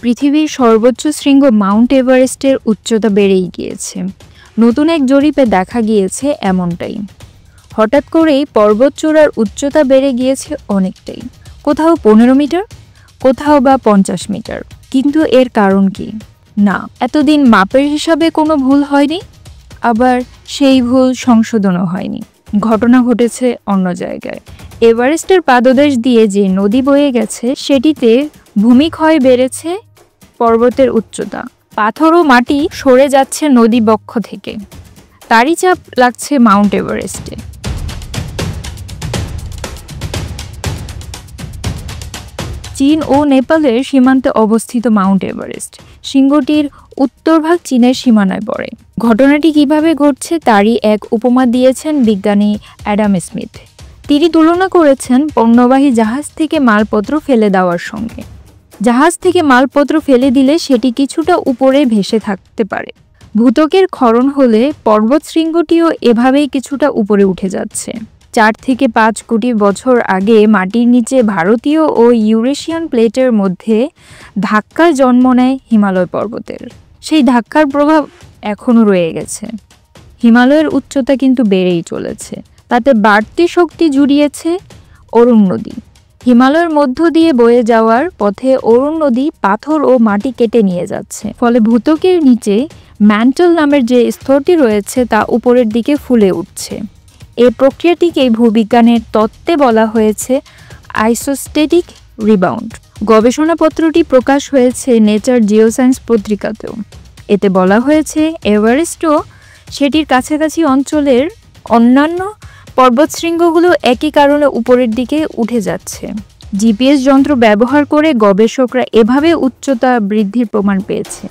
পৃথিবীর সর্বোচ্চ শৃঙ্গ মাউন্ট এভারেস্টের উচ্চতা বেড়েই গিয়েছে। নতুন এক জরিপে দেখা গিয়েছে এমনটাই। হঠাৎ করেই পর্বতচূড়ার উচ্চতা বেড়ে গিয়েছে অনেকটাই, কোথাও 15 মিটার, কোথাও বা 50 মিটার। কিন্তু এর কারণ কি? না, এতদিন মাপের হিসাবে কোনো ভুল হয়নি, আবার সেই ভুল সংশোধনও হয়নি। ঘটনা ঘটেছে অন্য জায়গায়। এভারেস্টের পাদদেশ দিয়ে যে নদী বয়ে গেছে সেটিতে ভূমিক্ষয় বেড়েছে পর্বতের উচ্চতা, পাথর ও মাটি সরে যাচ্ছে নদী বক্ষ থেকে, তারই চাপ লাগছে মাউন্ট এভারেস্টে। চীন ও নেপালের সীমান্তে অবস্থিত মাউন্ট এভারেস্ট শৃঙ্গটির উত্তরভাগ চীনের সীমানায় পড়ে। ঘটনাটি কিভাবে ঘটছে তারই এক উপমা দিয়েছেন বিজ্ঞানী অ্যাডাম স্মিথ। তিনি তুলনা করেছেন পণ্যবাহী জাহাজ থেকে মালপত্র ফেলে দেওয়ার সঙ্গে। জাহাজ থেকে মালপত্র ফেলে দিলে সেটি কিছুটা উপরে ভেসে থাকতে পারে। ভূত্বকের ক্ষরণ হলে পর্বত শৃঙ্গটিও এভাবেই কিছুটা উপরে উঠে যাচ্ছে। 4 থেকে 5 কোটি বছর আগে মাটির নিচে ভারতীয় ও ইউরেশিয়ান প্লেটের মধ্যে ধাক্কার জন্ম নেয় হিমালয় পর্বতের। সেই ধাক্কার প্রভাব এখনও রয়ে গেছে। হিমালয়ের উচ্চতা কিন্তু বেড়েই চলেছে, তাতে বাড়তি শক্তি জুড়িয়েছে অরুণ নদী। হিমালয়ের মধ্য দিয়ে বয়ে যাওয়ার পথে অরুণ নদী পাথর ও মাটি কেটে নিয়ে যাচ্ছে, ফলে ভূত্বকের নিচে ম্যান্টল নামের যে স্তরটি রয়েছে তা উপরের দিকে ফুলে উঠছে। এই প্রক্রিয়াটিকে ভূবিজ্ঞানের তত্ত্বে বলা হয়েছে আইসোস্ট্যাটিক রিবাউন্ড। গবেষণাপত্রটি প্রকাশ হয়েছে নেচার জিওসায়েন্স পত্রিকাতেও। এতে বলা হয়েছে এভারেস্টও সেটির কাছাকাছি অঞ্চলের অন্যান্য পর্বতশৃঙ্গগুলো একই কারণে উপরের দিকে উঠে যাচ্ছে। জিপিএস যন্ত্র ব্যবহার করে গবেষকরা এভাবে উচ্চতা বৃদ্ধির প্রমাণ পেয়েছে।